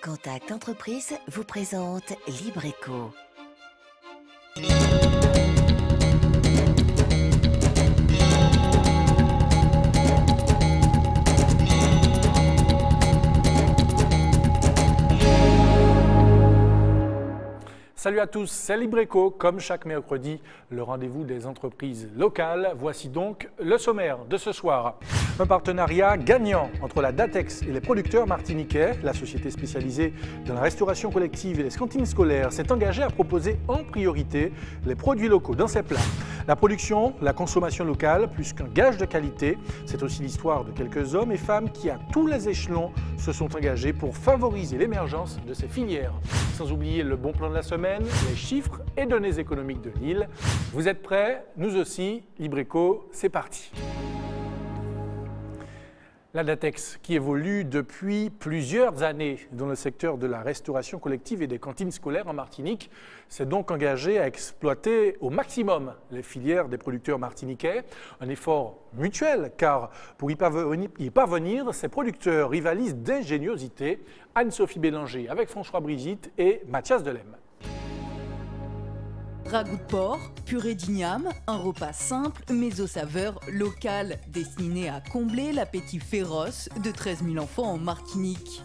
Contact Entreprise vous présente Libreco. Salut à tous, c'est Libreco, comme chaque mercredi, le rendez-vous des entreprises locales. Voici donc le sommaire de ce soir. Un partenariat gagnant entre la Datex et les producteurs martiniquais. La société spécialisée dans la restauration collective et les cantines scolaires s'est engagée à proposer en priorité les produits locaux dans ses plats. La production, la consommation locale, plus qu'un gage de qualité, c'est aussi l'histoire de quelques hommes et femmes qui, à tous les échelons, se sont engagés pour favoriser l'émergence de ces filières. Sans oublier le bon plan de la semaine, les chiffres et données économiques de l'île. Vous êtes prêts? Nous aussi. Libreco, c'est parti. La Datex, qui évolue depuis plusieurs années dans le secteur de la restauration collective et des cantines scolaires en Martinique, s'est donc engagée à exploiter au maximum les filières des producteurs martiniquais. Un effort mutuel, car pour y parvenir, ces producteurs rivalisent d'ingéniosité. Anne-Sophie Bélanger avec François Brigitte et Mathias Delem. Ragoût de porc, purée d'igname, un repas simple mais aux saveurs locales, destiné à combler l'appétit féroce de 13 000 enfants en Martinique.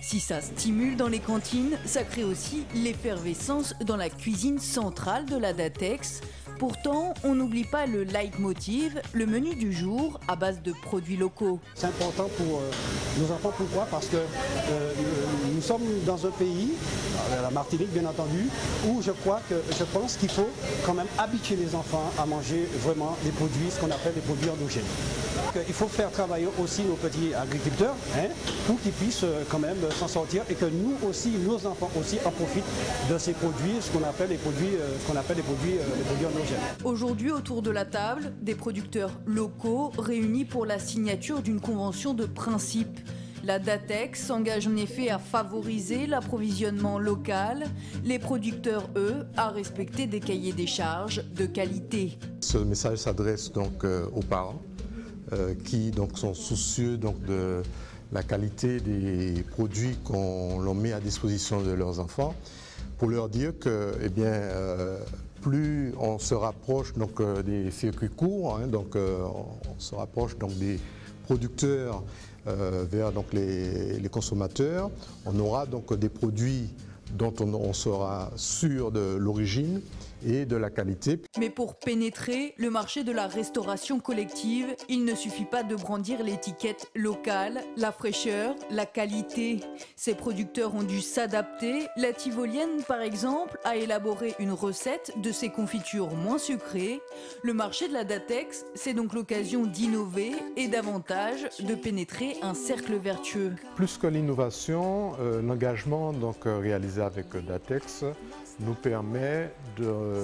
Si ça stimule dans les cantines, ça crée aussi l'effervescence dans la cuisine centrale de la Datex. Pourtant, on n'oublie pas le leitmotiv, le menu du jour à base de produits locaux. C'est important pour nos enfants, pourquoi? Parce que nous sommes dans un pays, la Martinique bien entendu, où je pense qu'il faut quand même habituer les enfants à manger vraiment des produits, ce qu'on appelle des produits endogènes. Il faut faire travailler aussi nos petits agriculteurs pour qu'ils puissent quand même s'en sortir et que nous aussi, nos enfants aussi en profitent de ces produits, ce qu'on appelle les produits endogènes. Aujourd'hui, autour de la table, des producteurs locaux réunis pour la signature d'une convention de principe. La Datex s'engage en effet à favoriser l'approvisionnement local, les producteurs, eux, à respecter des cahiers des charges de qualité. Ce message s'adresse donc aux parents qui donc sont soucieux donc de la qualité des produits qu'on leur met à disposition de leurs enfants, pour leur dire que, plus on se rapproche donc, des circuits courts, on se rapproche donc, des producteurs vers donc, les consommateurs, on aura donc des produits dont on sera sûr de l'origine et de la qualité. Mais pour pénétrer le marché de la restauration collective, il ne suffit pas de brandir l'étiquette locale, la fraîcheur, la qualité. Ces producteurs ont dû s'adapter. La Tivolienne, par exemple, a élaboré une recette de ses confitures moins sucrées. Le marché de la Datex, c'est donc l'occasion d'innover et davantage de pénétrer un cercle vertueux. Plus que l'innovation, l'engagement donc réalisé avec Datex nous permet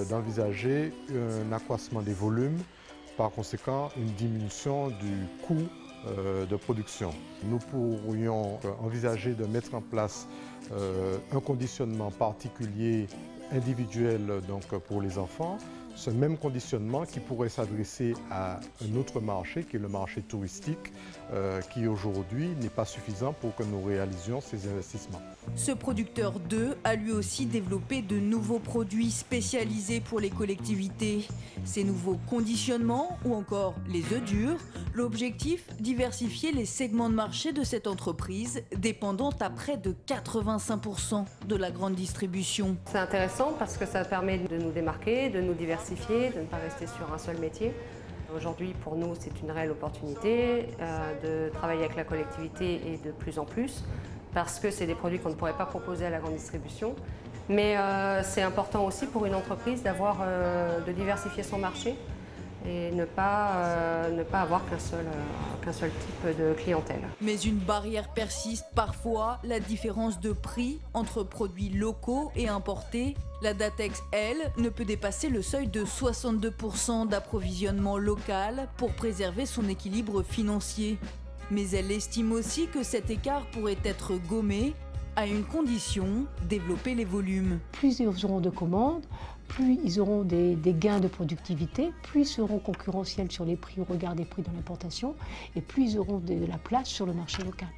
d'envisager un accroissement des volumes, par conséquent une diminution du coût de production. Nous pourrions envisager de mettre en place un conditionnement particulier individuel donc, pour les enfants, ce même conditionnement qui pourrait s'adresser à un autre marché qui est le marché touristique qui aujourd'hui n'est pas suffisant pour que nous réalisions ces investissements. Ce producteur 2 a lui aussi développé de nouveaux produits spécialisés pour les collectivités. Ces nouveaux conditionnements ou encore les œufs durs, l'objectif, diversifier les segments de marché de cette entreprise dépendant à près de 85% de la grande distribution. C'est intéressant parce que ça permet de nous démarquer, de nous diversifier, de ne pas rester sur un seul métier. Aujourd'hui, pour nous, c'est une réelle opportunité de travailler avec la collectivité et de plus en plus, parce que c'est des produits qu'on ne pourrait pas proposer à la grande distribution. Mais c'est important aussi pour une entreprise de diversifier son marché et ne pas avoir qu'un seul type de clientèle. Mais une barrière persiste parfois, la différence de prix entre produits locaux et importés. La Datex, elle, ne peut dépasser le seuil de 62% d'approvisionnement local pour préserver son équilibre financier. Mais elle estime aussi que cet écart pourrait être gommé à une condition, développer les volumes. Plus ils auront de commandes, plus ils auront des gains de productivité, plus ils seront concurrentiels sur les prix au regard des prix de l'importation et plus ils auront de la place sur le marché local.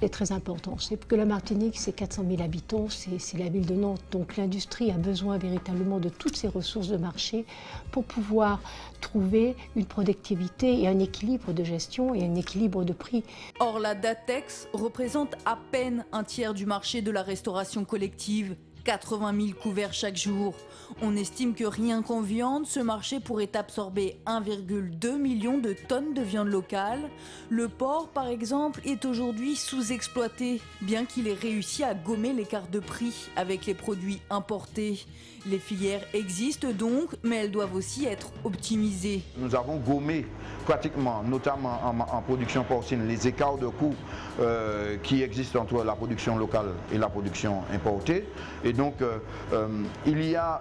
est très important. C'est que la Martinique, c'est 400 000 habitants, c'est la ville de Nantes. Donc l'industrie a besoin véritablement de toutes ces ressources de marché pour pouvoir trouver une productivité et un équilibre de gestion et un équilibre de prix. Or, la Datex représente à peine un tiers du marché de la restauration collective. 80 000 couverts chaque jour. On estime que rien qu'en viande, ce marché pourrait absorber 1,2 million de tonnes de viande locale. Le porc, par exemple, est aujourd'hui sous-exploité, bien qu'il ait réussi à gommer l'écart de prix avec les produits importés. Les filières existent donc, mais elles doivent aussi être optimisées. Nous avons gommé pratiquement, notamment en production porcine, les écarts de coûts qui existent entre la production locale et la production importée. Et donc, il y a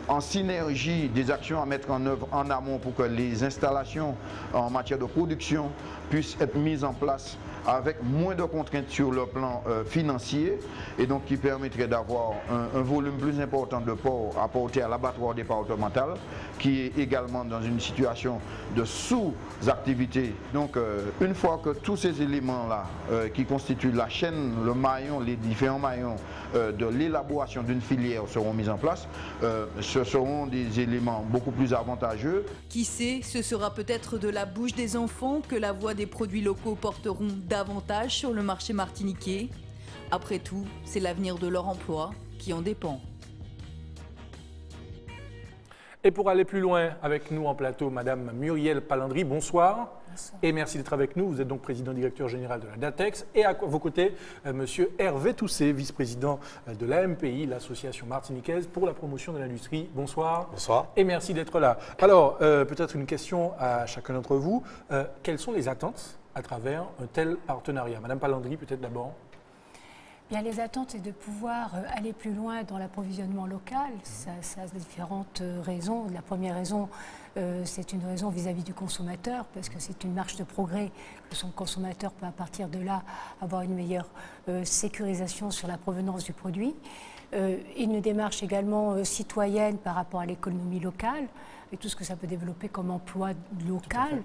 en synergie des actions à mettre en œuvre en amont pour que les installations en matière de production puissent être mises en place avec moins de contraintes sur le plan financier et donc qui permettrait d'avoir un volume plus important de porc apporté à l'abattoir départemental qui est également dans une situation de sous-activité. Donc une fois que tous ces éléments-là qui constituent la chaîne, le maillon, les différents maillons de l'élaboration d'une filière seront mis en place, ce seront des éléments beaucoup plus avantageux. Qui sait, ce sera peut-être de la bouche des enfants que la voix des produits locaux porteront davantage sur le marché martiniquais. Après tout, c'est l'avenir de leur emploi qui en dépend. Et pour aller plus loin, avec nous en plateau, Madame Muriel Palandry, bonsoir. Bonsoir. Et merci d'être avec nous. Vous êtes donc président-directeur général de la Datex. Et à vos côtés, Monsieur Hervé Tousset, vice-président de l'AMPI, l'Association martiniquaise pour la promotion de l'industrie. Bonsoir. Bonsoir. Et merci d'être là. Alors, peut-être une question à chacun d'entre vous. Quelles sont les attentes à travers un tel partenariat? Madame Palandry, peut-être d'abord. Bien, les attentes, c'est de pouvoir aller plus loin dans l'approvisionnement local. Ça a différentes raisons. La première raison, c'est une raison vis-à-vis du consommateur, parce que c'est une marche de progrès que son consommateur peut à partir de là avoir une meilleure sécurisation sur la provenance du produit. Une démarche également citoyenne par rapport à l'économie locale et tout ce que ça peut développer comme emploi local.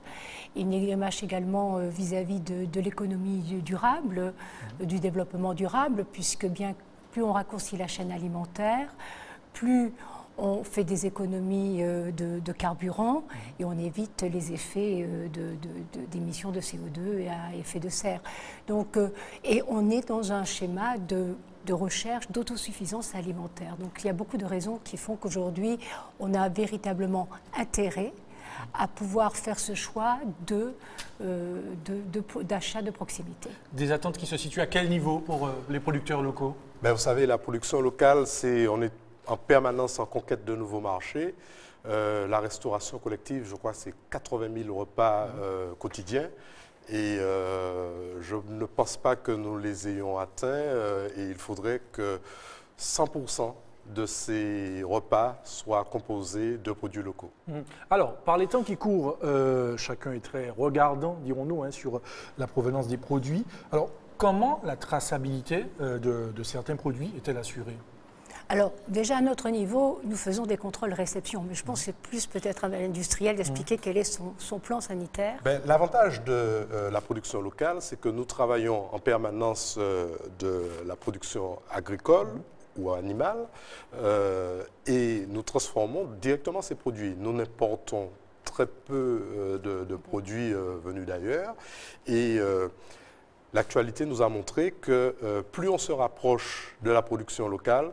Une démarche également vis-à-vis de l'économie durable, du développement durable, puisque plus on raccourcit la chaîne alimentaire, plus on fait des économies de carburant et on évite les effets d'émissions de CO2 et à effet de serre. Donc, et on est dans un schéma de recherche d'autosuffisance alimentaire. Donc il y a beaucoup de raisons qui font qu'aujourd'hui, on a véritablement intérêt à pouvoir faire ce choix d'achat de proximité. Des attentes qui se situent à quel niveau pour les producteurs locaux? Vous savez, la production locale, on est en permanence en conquête de nouveaux marchés. La restauration collective, je crois, c'est 80 000 repas quotidiens. Et je ne pense pas que nous les ayons atteints et il faudrait que 100% de ces repas soient composés de produits locaux. Alors, par les temps qui courent, chacun est très regardant, dirons-nous, sur la provenance des produits. Alors, comment la traçabilité de certains produits est-elle assurée ? Alors, déjà à notre niveau, nous faisons des contrôles réception, mais je pense que c'est plus peut-être à l'industriel d'expliquer quel est son plan sanitaire. L'avantage de la production locale, c'est que nous travaillons en permanence de la production agricole ou animale et nous transformons directement ces produits. Nous importons très peu de produits venus d'ailleurs et l'actualité nous a montré que plus on se rapproche de la production locale,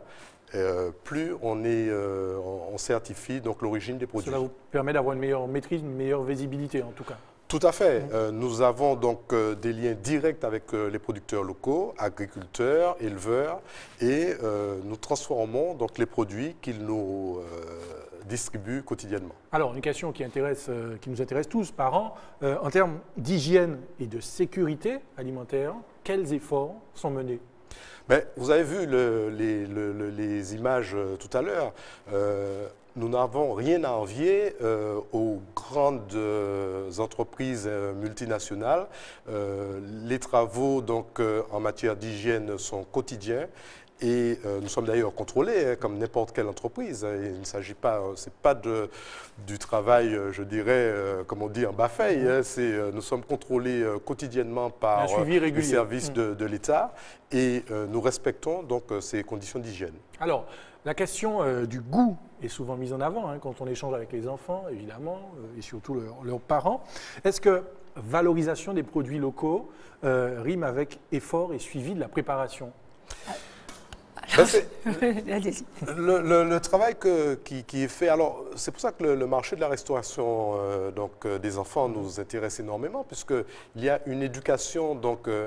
plus on certifie donc l'origine des produits. Cela vous permet d'avoir une meilleure maîtrise, une meilleure visibilité en tout cas. Tout à fait. Nous avons donc des liens directs avec les producteurs locaux, agriculteurs, éleveurs, et nous transformons donc les produits qu'ils nous distribuent quotidiennement. Alors, une question qui nous intéresse tous, parents, en termes d'hygiène et de sécurité alimentaire, quels efforts sont menés ? Vous avez vu les images tout à l'heure. Nous n'avons rien à envier aux grandes entreprises multinationales. Les travaux donc, en matière d'hygiène sont quotidiens Et nous sommes d'ailleurs contrôlés, comme n'importe quelle entreprise. Il ne s'agit pas, c'est pas du travail, je dirais, comme on dit, en bas-feuille. Nous sommes contrôlés quotidiennement par les services de l'État et nous respectons donc ces conditions d'hygiène. Alors, la question du goût est souvent mise en avant quand on échange avec les enfants, évidemment, et surtout leurs parents. Est-ce que valorisation des produits locaux rime avec effort et suivi de la préparation? Le travail qui est fait, alors c'est pour ça que le marché de la restauration des enfants nous intéresse énormément, puisqu'il y a une éducation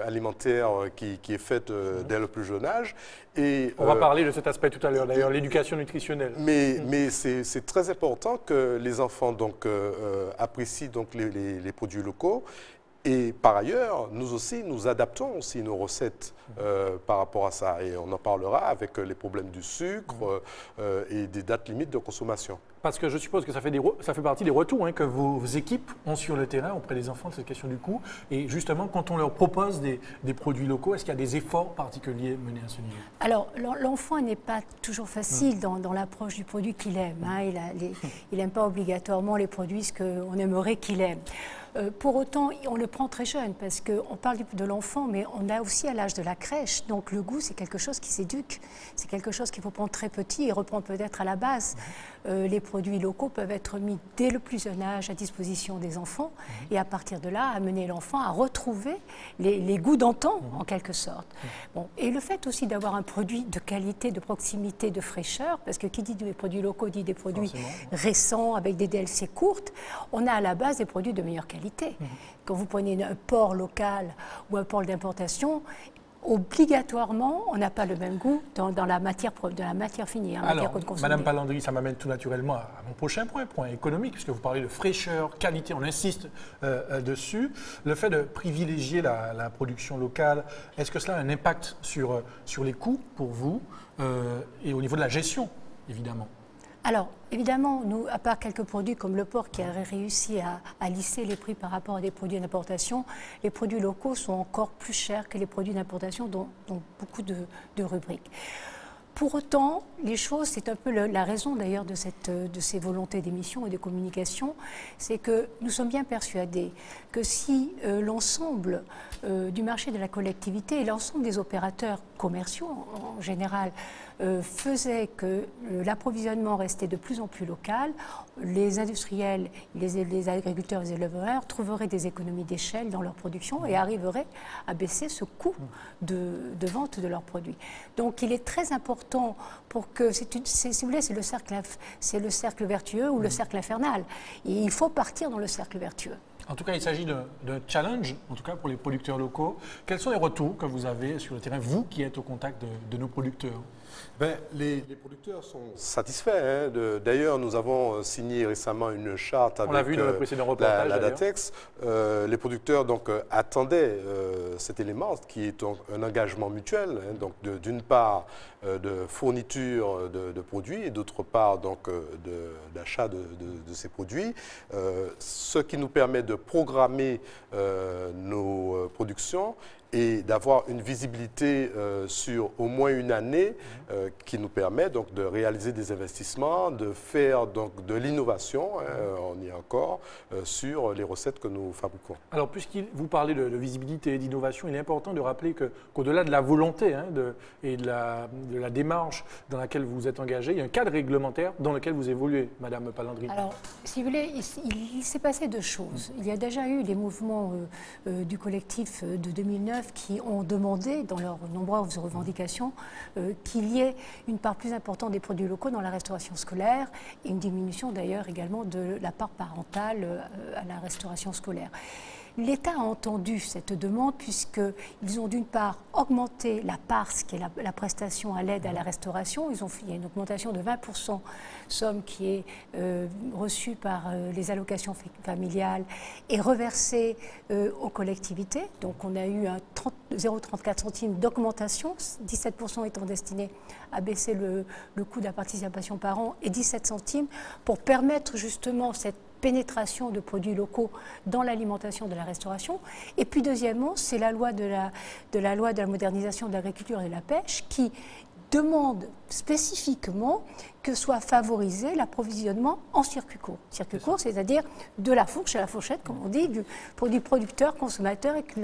alimentaire qui est faite dès le plus jeune âge. Et, on va parler de cet aspect tout à l'heure, d'ailleurs, l'éducation nutritionnelle. Mais c'est très important que les enfants apprécient les produits locaux. Et par ailleurs, nous aussi, nous adaptons aussi nos recettes par rapport à ça. Et on en parlera avec les problèmes du sucre et des dates limites de consommation. Parce que je suppose que ça fait partie des retours que vos équipes ont sur le terrain auprès des enfants, cette question du coût. Et justement, quand on leur propose des produits locaux, est-ce qu'il y a des efforts particuliers menés à ce niveau? Alors, l'enfant n'est pas toujours facile dans l'approche du produit qu'il aime. Il n'aime pas obligatoirement les produits qu'on aimerait qu'il aime. Pour autant, on le prend très jeune parce qu'on parle de l'enfant, mais on a aussi à l'âge de la crèche. Donc le goût, c'est quelque chose qui s'éduque. C'est quelque chose qu'il faut prendre très petit et reprendre peut-être à la base. Les produits locaux peuvent être mis dès le plus jeune âge à disposition des enfants et à partir de là, amener l'enfant à retrouver les goûts d'antan, en quelque sorte. Bon, et le fait aussi d'avoir un produit de qualité, de proximité, de fraîcheur, parce que qui dit des produits locaux dit des produits récents avec des DLC courtes, on a à la base des produits de meilleure qualité. Quand vous prenez un porc local ou un porc d'importation, obligatoirement, on n'a pas le même goût dans la matière finie. Alors, Madame Palandri, ça m'amène tout naturellement à mon prochain point économique, puisque vous parlez de fraîcheur, qualité, on insiste dessus. Le fait de privilégier la production locale, est-ce que cela a un impact sur les coûts pour vous et au niveau de la gestion, évidemment? Alors, évidemment, nous, à part quelques produits comme le porc qui a réussi à lisser les prix par rapport à des produits d'importation, les produits locaux sont encore plus chers que les produits d'importation dans beaucoup de rubriques. Pour autant, les choses, c'est un peu la raison d'ailleurs de ces volontés d'émission et de communication, c'est que nous sommes bien persuadés que si l'ensemble du marché de la collectivité et l'ensemble des opérateurs commerciaux en général faisait que l'approvisionnement restait de plus en plus local, les industriels, les agriculteurs et les éleveurs trouveraient des économies d'échelle dans leur production et arriveraient à baisser ce coût de vente de leurs produits. Donc il est très important pour que, si vous voulez, c'est le cercle vertueux ou le cercle infernal. Et il faut partir dans le cercle vertueux. En tout cas, il s'agit d'un challenge, en tout cas pour les producteurs locaux. Quels sont les retours que vous avez sur le terrain, vous qui êtes au contact de nos producteurs? Les producteurs sont satisfaits. D'ailleurs, nous avons signé récemment une charte avec la Datex. Les producteurs attendaient cet élément qui est un engagement mutuel, d'une part de fourniture de produits et d'autre part d'achat de ces produits, ce qui nous permet de programmer nos productions et d'avoir une visibilité sur au moins une année qui nous permet de réaliser des investissements, de faire de l'innovation, on y est encore, sur les recettes que nous fabriquons. Alors, puisque vous parlez de visibilité et d'innovation, il est important de rappeler qu'au-delà de la volonté et de la démarche dans laquelle vous êtes engagé, il y a un cadre réglementaire dans lequel vous évoluez, Madame Palandri. Alors, si vous voulez, il s'est passé deux choses. Il y a déjà eu les mouvements du collectif de 2009 qui ont demandé, dans leurs nombreuses revendications, qu'il y ait une part plus importante des produits locaux dans la restauration scolaire et une diminution d'ailleurs également de la part parentale à la restauration scolaire. L'État a entendu cette demande puisqu'ils ont d'une part augmenté la PARS, qui est la prestation à l'aide à la restauration. Il y a une augmentation de 20%, somme qui est reçue par les allocations familiales et reversée aux collectivités. Donc on a eu un 0,34 centimes d'augmentation, 17% étant destinés à baisser le coût de la participation par an et 17 centimes pour permettre justement cette pénétration de produits locaux dans l'alimentation de la restauration. Et puis deuxièmement, c'est la loi de la modernisation de l'agriculture et de la pêche qui demande spécifiquement que soit favorisé l'approvisionnement en circuit court. Circuit court, c'est-à-dire de la fourche à la fourchette, comme on dit, du produit producteur-consommateur, avec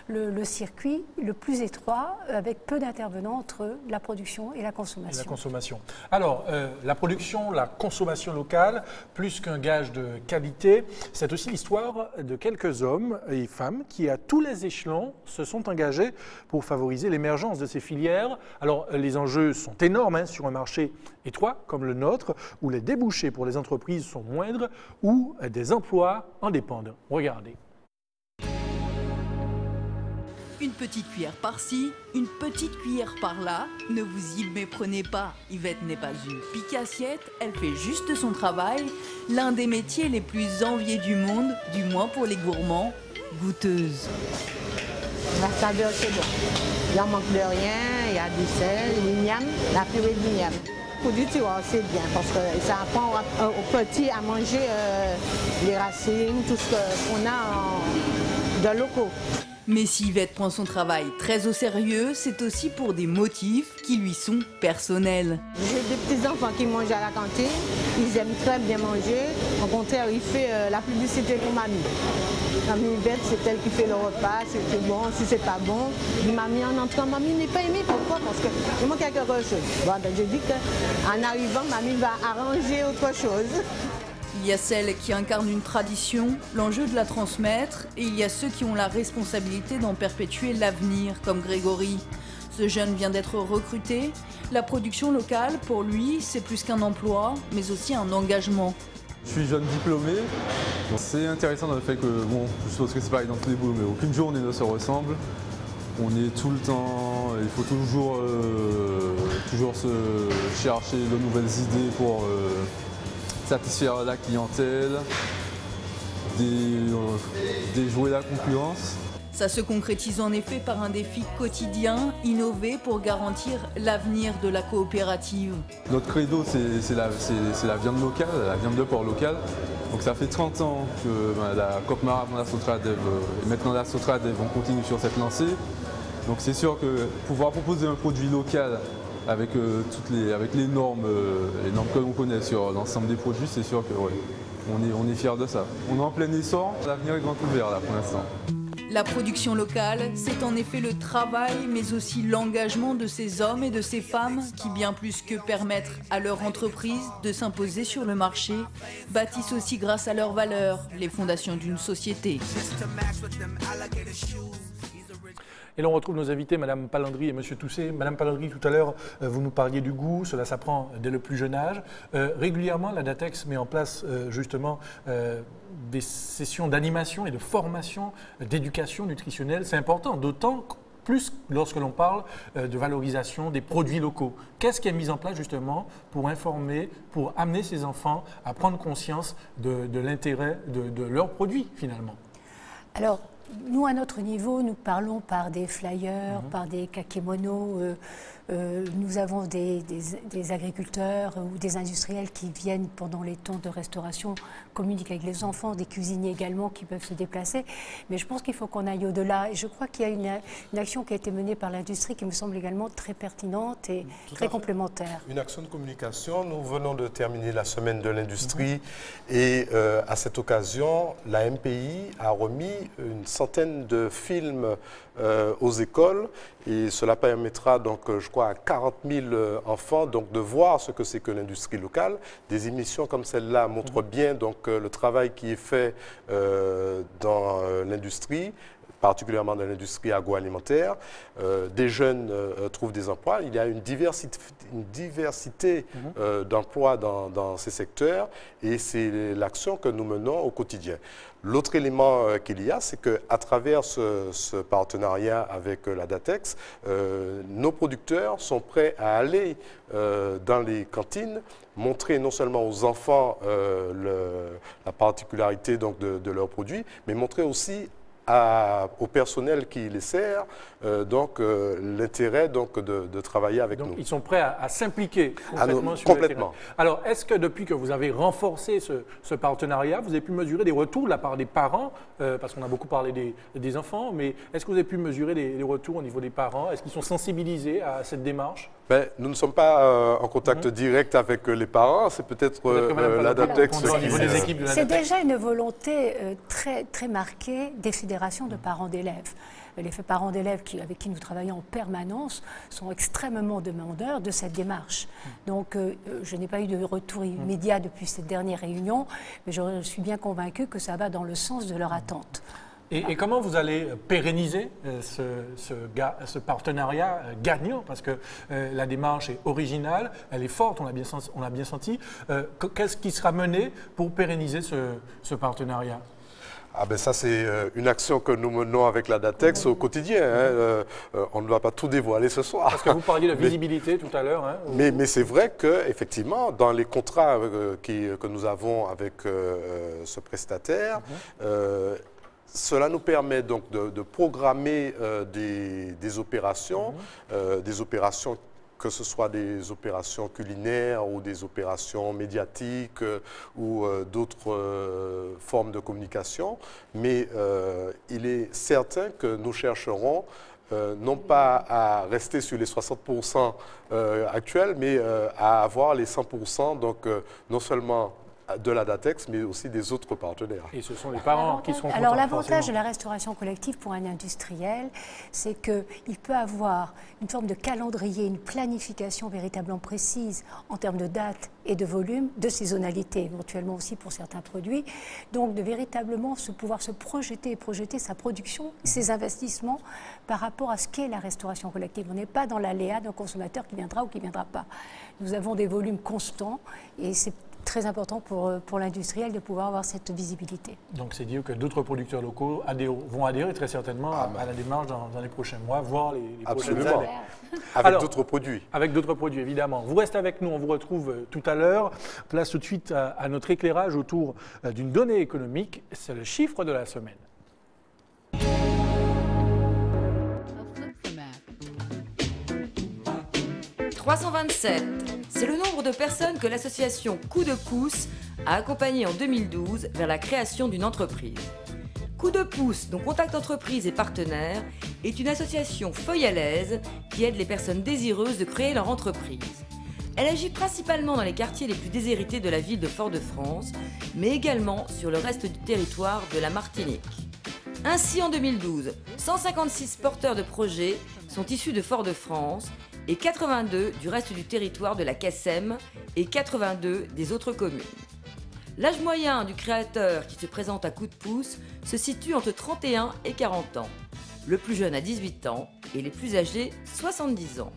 le circuit le plus étroit, avec peu d'intervenants entre la production et la consommation. Et la consommation. Alors, la production, la consommation locale, plus qu'un gage de qualité, c'est aussi l'histoire de quelques hommes et femmes qui, à tous les échelons, se sont engagés pour favoriser l'émergence de ces filières. Alors, les enjeux sont énormes sur un marché étroit comme le nôtre, où les débouchés pour les entreprises sont moindres, où des emplois en dépendent. Regardez. Une petite cuillère par-ci, une petite cuillère par-là. Ne vous y méprenez pas, Yvette n'est pas une pique-assiette, elle fait juste son travail. L'un des métiers les plus enviés du monde, du moins pour les gourmands, goûteuse. La saveur, c'est bon. Il n'en manque de rien, il y a du sel, du miam, la purée du miam. Pour du tiroir, c'est bien parce que ça apprend aux petits à manger les racines, tout ce qu'on a de locaux. Mais si Yvette prend son travail très au sérieux, c'est aussi pour des motifs qui lui sont personnels. J'ai des petits-enfants qui mangent à la cantine, ils aiment très bien manger. Au contraire, il fait la publicité pour mamie. Mamie Yvette, c'est elle qui fait le repas, c'est bon, si c'est pas bon. Dit mamie en entrant, mamie n'est pas aimée, pourquoi? Parce qu'il manque quelque chose. Bon, ben, je dis qu'en arrivant, mamie va arranger autre chose. Il y a celles qui incarnent une tradition, l'enjeu de la transmettre, et il y a ceux qui ont la responsabilité d'en perpétuer l'avenir, comme Grégory. Ce jeune vient d'être recruté. La production locale, pour lui, c'est plus qu'un emploi, mais aussi un engagement. Je suis jeune diplômé. C'est intéressant dans le fait que, bon, je suppose que c'est pareil dans tous les boulots, mais aucune journée ne se ressemble. On est tout le temps, il faut toujours se chercher de nouvelles idées pour satisfaire la clientèle, déjouer la concurrence. Ça se concrétise en effet par un défi quotidien, innover pour garantir l'avenir de la coopérative. Notre credo, c'est la viande locale, la viande de porc locale. Donc ça fait 30 ans que la Copmar, la Sotradev et maintenant la Sotradev, on continue sur cette lancée. Donc c'est sûr que pouvoir proposer un produit local avec les normes que l'on connaît sur l'ensemble des produits, c'est sûr que ouais, on est fiers de ça. On est en plein essor, l'avenir est grand ouvert là pour l'instant. La production locale, c'est en effet le travail, mais aussi l'engagement de ces hommes et de ces femmes qui, bien plus que permettre à leur entreprise de s'imposer sur le marché, bâtissent aussi grâce à leurs valeurs les fondations d'une société. Et l'on retrouve nos invités, Madame Palandry et Monsieur Tousset. Madame Palandry, tout à l'heure, vous nous parliez du goût, cela s'apprend dès le plus jeune âge. Régulièrement, la DATEX met en place justement des sessions d'animation et de formation, d'éducation nutritionnelle. C'est important, d'autant plus lorsque l'on parle de valorisation des produits locaux. Qu'est-ce qui est mis en place justement pour informer, pour amener ces enfants à prendre conscience de l'intérêt de leurs produits finalement? Alors, nous, à notre niveau, nous parlons par des flyers, par des kakémonos. Nous avons des agriculteurs ou des industriels qui viennent pendant les temps de restauration, communiquent avec les enfants, des cuisiniers également qui peuvent se déplacer. Mais je pense qu'il faut qu'on aille au-delà. Et je crois qu'il y a une action qui a été menée par l'industrie qui me semble également très pertinente et très complémentaire. Une action de communication. Nous venons de terminer la semaine de l'industrie et à cette occasion, la MPI a remis une centaine de films aux écoles et cela permettra donc, je crois, à 40 000 enfants donc, de voir ce que c'est que l'industrie locale. Des émissions comme celle-là montrent bien donc, le travail qui est fait dans l'industrie, particulièrement dans l'industrie agroalimentaire. Des jeunes trouvent des emplois. Il y a une diversité d'emplois dans ces secteurs et c'est l'action que nous menons au quotidien. L'autre élément qu'il y a, c'est qu'à travers ce partenariat avec la DATEX, nos producteurs sont prêts à aller dans les cantines, montrer non seulement aux enfants la particularité donc, de leurs produits, mais montrer aussi au personnel qui les sert l'intérêt de travailler avec nous. Ils sont prêts à s'impliquer complètement sur le terrain. Alors, est-ce que depuis que vous avez renforcé ce partenariat, vous avez pu mesurer des retours de la part des parents, parce qu'on a beaucoup parlé des enfants, mais est-ce que vous avez pu mesurer les retours au niveau des parents? Est-ce qu'ils sont sensibilisés à cette démarche? Nous ne sommes pas en contact direct avec les parents, c'est peut-être la DATEX. C'est déjà une volonté très, très marquée des fédérations de parents d'élèves. Les parents d'élèves avec qui nous travaillons en permanence sont extrêmement demandeurs de cette démarche. Donc, je n'ai pas eu de retour immédiat depuis cette dernière réunion, mais je suis bien convaincue que ça va dans le sens de leur attente. Et comment vous allez pérenniser ce partenariat gagnant? Parce que la démarche est originale, elle est forte, on l'a bien senti. Qu'est-ce qui sera mené pour pérenniser ce partenariat? Ça, c'est une action que nous menons avec la DATEX au quotidien. On ne va pas tout dévoiler ce soir. Parce que vous parliez de visibilité tout à l'heure. Mais c'est vrai qu'effectivement, dans les contrats que nous avons avec ce prestataire, cela nous permet donc de programmer des opérations, que ce soit des opérations culinaires ou des opérations médiatiques ou d'autres formes de communication. Mais il est certain que nous chercherons non pas à rester sur les 60% actuels, mais à avoir les 100%, donc non seulement de la DATEX, mais aussi des autres partenaires. Et ce sont les parents qui seront contents. Alors l'avantage de la restauration collective pour un industriel, c'est qu'il peut avoir une forme de calendrier, une planification véritablement précise en termes de date et de volume, de saisonnalité, éventuellement aussi pour certains produits. Donc de véritablement pouvoir se projeter et projeter sa production, ses investissements par rapport à ce qu'est la restauration collective. On n'est pas dans l'aléa d'un consommateur qui viendra ou qui ne viendra pas. Nous avons des volumes constants et c'est très important pour l'industriel de pouvoir avoir cette visibilité. Donc c'est dire que d'autres producteurs locaux vont adhérer très certainement à la démarche dans les prochains mois, voire les prochaines années. Avec d'autres produits. Avec d'autres produits, évidemment. Vous restez avec nous, on vous retrouve tout à l'heure. Place tout de suite à notre éclairage autour d'une donnée économique, c'est le chiffre de la semaine. « 327 », c'est le nombre de personnes que l'association Coup de pouce a accompagné en 2012 vers la création d'une entreprise. Coup de pouce, dont Contact Entreprise est partenaire, est une association feuillalaise qui aide les personnes désireuses de créer leur entreprise. Elle agit principalement dans les quartiers les plus déshérités de la ville de Fort-de-France, mais également sur le reste du territoire de la Martinique. Ainsi, en 2012, 156 porteurs de projets sont issus de Fort-de-France et 82 du reste du territoire de la CACEM et 82 des autres communes. L'âge moyen du créateur qui se présente à Coup de pouce se situe entre 31 et 40 ans. Le plus jeune a 18 ans et les plus âgés 70 ans.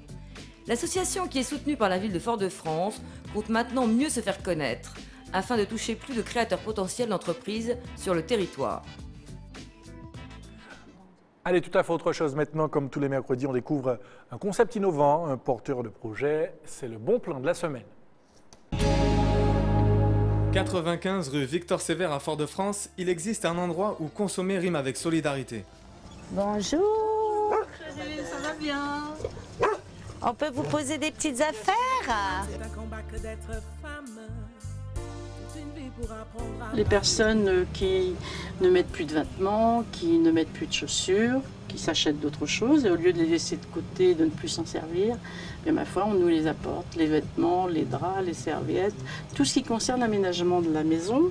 L'association, qui est soutenue par la ville de Fort-de-France, compte maintenant mieux se faire connaître afin de toucher plus de créateurs potentiels d'entreprises sur le territoire. Allez, tout à fait autre chose maintenant. Comme tous les mercredis, on découvre un concept innovant, un porteur de projet. C'est le bon plan de la semaine. 95 rue Victor Sévère à Fort-de-France, il existe un endroit où consommer rime avec solidarité. Bonjour. Ça va bien? On peut vous poser des petites affaires? C'est un combat que d'être femme. Les personnes qui ne mettent plus de vêtements, qui ne mettent plus de chaussures, qui s'achètent d'autres choses, et au lieu de les laisser de côté, de ne plus s'en servir, bien, ma foi, on nous les apporte, les vêtements, les draps, les serviettes, tout ce qui concerne l'aménagement de la maison,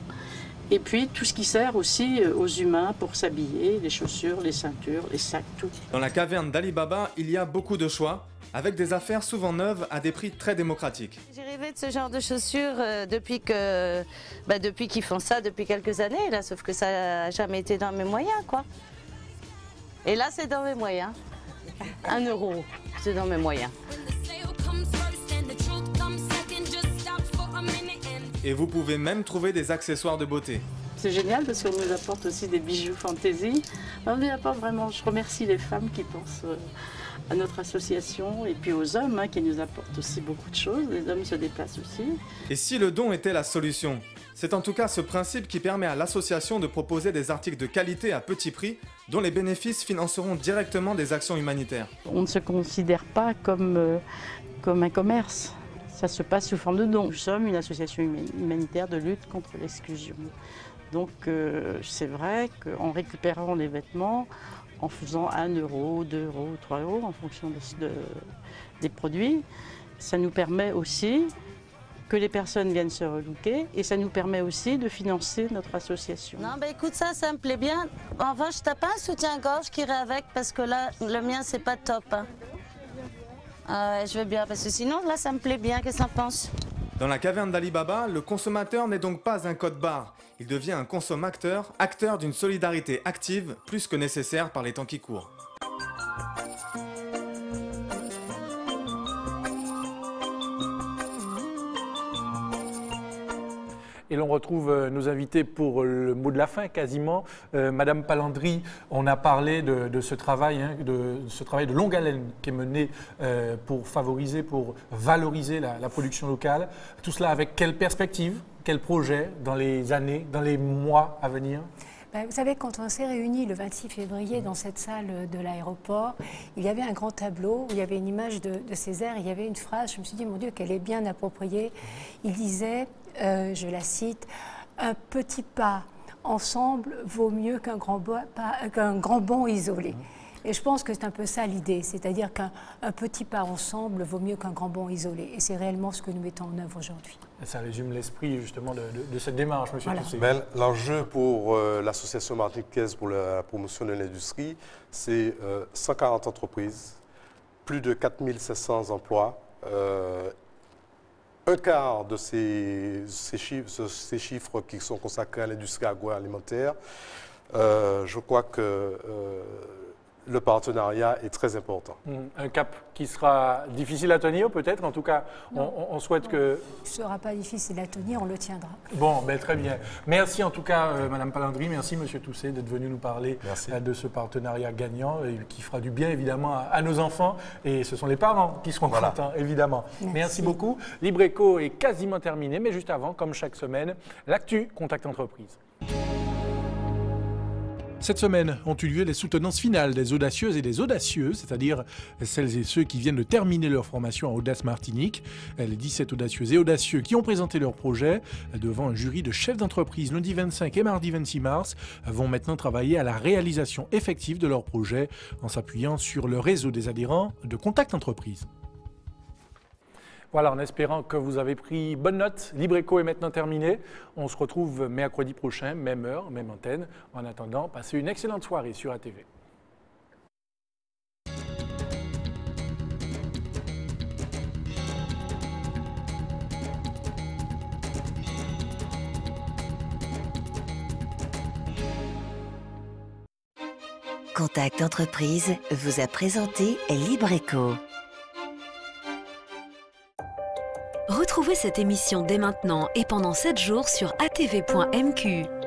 et puis tout ce qui sert aussi aux humains pour s'habiller, les chaussures, les ceintures, les sacs, tout. Dans la caverne d'Ali Baba, il y a beaucoup de choix, avec des affaires souvent neuves à des prix très démocratiques. J'ai rêvé de ce genre de chaussures depuis qu'ils font ça depuis quelques années, là, sauf que ça n'a jamais été dans mes moyens, quoi. Et là, c'est dans mes moyens. 1 €, c'est dans mes moyens. Et vous pouvez même trouver des accessoires de beauté. C'est génial parce qu'on nous apporte aussi des bijoux fantaisie. On nous apporte vraiment, je remercie les femmes qui pensent à notre association et puis aux hommes qui nous apportent aussi beaucoup de choses. Les hommes se déplacent aussi. Et si le don était la solution? C'est en tout cas ce principe qui permet à l'association de proposer des articles de qualité à petit prix, dont les bénéfices financeront directement des actions humanitaires. On ne se considère pas comme un commerce. Ça se passe sous forme de dons. Nous sommes une association humanitaire de lutte contre l'exclusion. Donc c'est vrai qu'en récupérant les vêtements, en faisant 1 €, 2 €, 3 € en fonction des produits, ça nous permet aussi que les personnes viennent se relooker et ça nous permet aussi de financer notre association. Non, bah écoute, ça me plaît bien. En revanche, t'as pas un soutien-gorge qui irait avec parce que là, le mien, c'est pas top. Hein. Ouais, je veux bien parce que sinon, là, ça me plaît bien. Qu'est-ce que t'en penses? Dans la caverne d'Ali Baba, le consommateur n'est donc pas un code-barre. Il devient un consommateur, acteur d'une solidarité active plus que nécessaire par les temps qui courent. Et l'on retrouve nos invités pour le mot de la fin quasiment. Madame Palandry, on a parlé de ce travail, de longue haleine qui est mené pour favoriser, pour valoriser la production locale. Tout cela avec quelle perspective, quel projet dans les années, dans les mois à venir? Vous savez, quand on s'est réunis le 26 février dans cette salle de l'aéroport, il y avait un grand tableau où il y avait une image de Césaire, il y avait une phrase, je me suis dit, mon Dieu, qu'elle est bien appropriée. Il disait, je la cite, « Un petit pas ensemble vaut mieux qu'un grand bond isolé ». Et je pense que c'est un peu ça l'idée, c'est-à-dire qu'un petit pas ensemble vaut mieux qu'un grand bond isolé. Et c'est réellement ce que nous mettons en œuvre aujourd'hui. Ça résume l'esprit justement de cette démarche, M. Toussé. L'enjeu pour l'association martiniquaise pour la promotion de l'industrie, c'est 140 entreprises, plus de 4500 emplois. Un quart de ces chiffres qui sont consacrés à l'industrie agroalimentaire. Je crois que le partenariat est très important. Un cap qui sera difficile à tenir peut-être, en tout cas on souhaite que... Ce ne sera pas difficile à tenir, on le tiendra. Bon, très bien. Merci en tout cas Madame Palandry, merci Monsieur Toussé d'être venu nous parler de ce partenariat gagnant et qui fera du bien évidemment à nos enfants et ce sont les parents qui seront contents évidemment. Merci beaucoup. Libreco est quasiment terminé, mais juste avant, comme chaque semaine, l'actu Contact Entreprise. Cette semaine ont eu lieu les soutenances finales des audacieuses et des audacieux, c'est-à-dire celles et ceux qui viennent de terminer leur formation à Audace Martinique. Les 17 audacieuses et audacieux qui ont présenté leur projet devant un jury de chefs d'entreprise lundi 25 et mardi 26 mars vont maintenant travailler à la réalisation effective de leur projet en s'appuyant sur le réseau des adhérents de Contact Entreprise. Voilà, en espérant que vous avez pris bonne note, Libreco est maintenant terminé. On se retrouve mercredi prochain, même heure, même antenne. En attendant, passez une excellente soirée sur ATV. Contact Entreprise vous a présenté Libreco. Retrouvez cette émission dès maintenant et pendant 7 jours sur atv.mq.